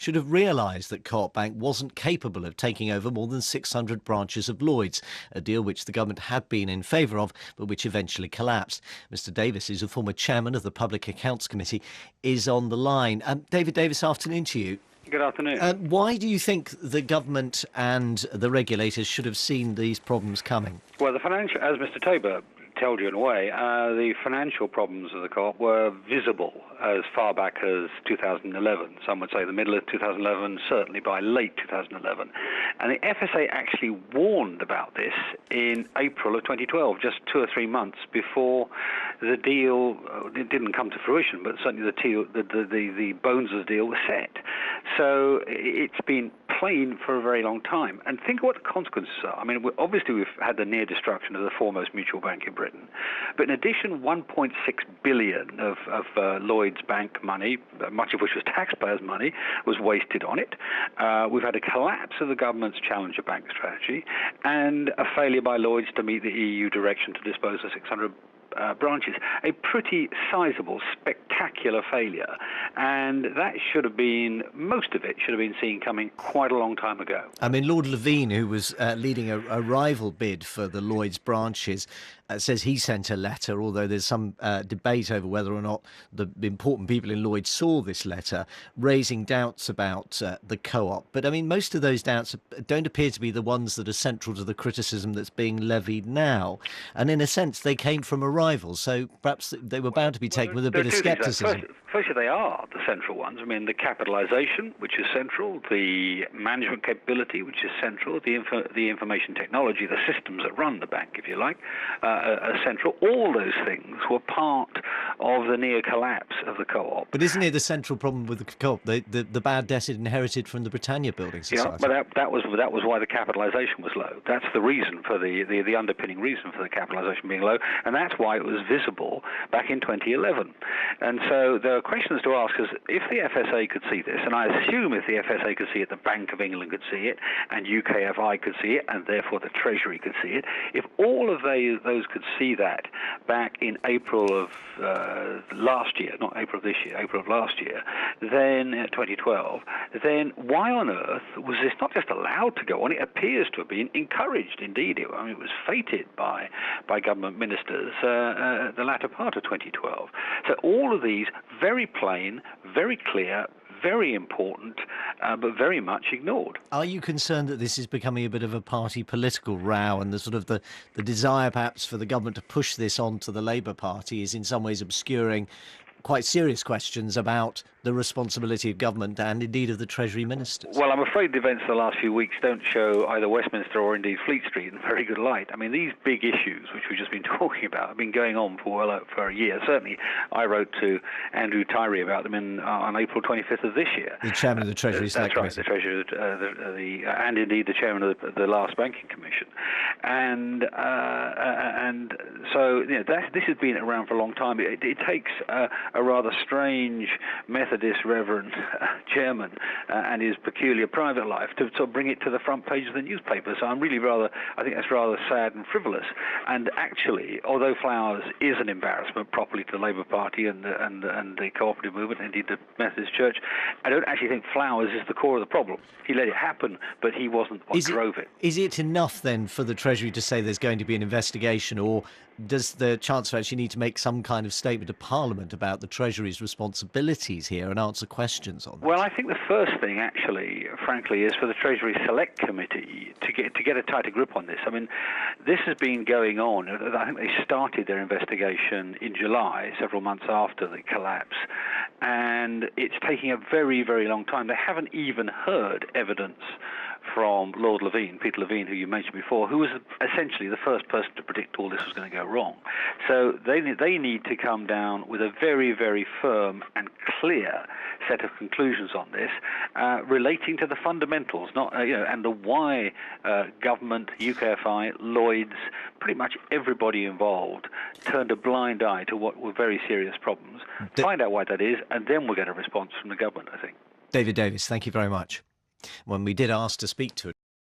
should have realised that Co-op Bank wasn't capable of taking over more than 600 branches of Lloyds, a deal which the government had been in favour of, but which eventually collapsed. Mr Davis, who's a former chairman of the Public Accounts Committee, is on the line. David Davis, afternoon to you. Good afternoon. Why do you think the government and the regulators should have seen these problems coming? Well, the financial, as Mr Tabor told you in a way, the financial problems of the Co-op were visible as far back as 2011. Some would say the middle of 2011, certainly by late 2011. And the FSA actually warned about this in April of 2012, just 2 or 3 months before the deal. It didn't come to fruition, but certainly the bones of the deal were set. So it's been plain for a very long time. And think of what the consequences are. I mean, obviously we've had the near destruction of the foremost mutual bank in Britain. But in addition, 1.6 billion of Lloyds Bank money, much of which was taxpayers' money, was wasted on it. We've had a collapse of the government's challenger bank strategy and a failure by Lloyds to meet the EU direction to dispose of 600 branches. A pretty sizable, spectacular failure. And that should have been, most of it should have been seen coming quite a long time ago. I mean, Lord Levine, who was leading a rival bid for the Lloyds branches, says he sent a letter, although there's some debate over whether or not the important people in Lloyds saw this letter, raising doubts about the Co-op. But, I mean, most of those doubts don't appear to be the ones that are central to the criticism that's being levied now. And in a sense, they came from a rival, so perhaps they were bound to be taken with a bit of scepticism. Firstly, they are the central ones. I mean, the capitalisation, which is central, the management capability, which is central, the information technology, the systems that run the bank, if you like, are central. All those things were part of the near collapse of the Co-op. But isn't it the central problem with the Co-op, the bad debt it inherited from the Britannia Building Society? Yeah, but that was why the capitalisation was low. That's the reason for the underpinning reason for the capitalisation being low, and that's why it was visible back in 2011. And so there are questions to ask, is if the FSA could see this, and I assume if the FSA could see it, the Bank of England could see it, and UKFI could see it, and therefore the Treasury could see it, if all of those could see that back in April of last year, not April of this year, April of last year, then 2012, then why on earth was this not just allowed to go on? It appears to have been encouraged. Indeed, it was feted by government ministers the latter part of 2012. So all of these very plain, very clear, very important, but very much ignored. Are you concerned that this is becoming a bit of a party political row, and the desire perhaps for the government to push this on to the Labour Party is in some ways obscuring quite serious questions about the responsibility of government and indeed of the Treasury ministers? Well, I'm afraid the events of the last few weeks don't show either Westminster or indeed Fleet Street in very good light. I mean, these big issues, which we've just been talking about, have been going on for a year. Certainly, I wrote to Andrew Tyree about them on April 25th of this year. The chairman of the Treasury Select Committee. That's right, the Treasury, and indeed the chairman of the last Banking Commission. And so this has been around for a long time. It takes a rather strange Methodist Reverend chairman and his peculiar private life to sort of bring it to the front page of the newspaper. So I think that's rather sad and frivolous. And actually, although Flowers is an embarrassment properly to the Labour Party and the cooperative movement, indeed the Methodist Church, I don't actually think Flowers is the core of the problem. He let it happen, but he wasn't what drove it. Is it enough then for the Treasury to say there's going to be an investigation, or does the Chancellor actually need to make some kind of statement to Parliament about the Treasury's responsibilities here and answer questions on this? Well, I think the first thing, actually, frankly, is for the Treasury Select Committee to get a tighter grip on this. I mean, this has been going on. I think they started their investigation in July, several months after the collapse, and it's taking a very, very long time. They haven't even heard evidence from Lord Levine, Peter Levine, who you mentioned before, who was essentially the first person to predict all this was going to go wrong. So they need to come down with a very, very firm and clear set of conclusions on this, relating to the fundamentals, and the why government, UKFI, Lloyds, pretty much everybody involved turned a blind eye to what were very serious problems. Find out why that is, and then we'll get a response from the government, I think. David Davis, thank you very much. When we did ask to speak to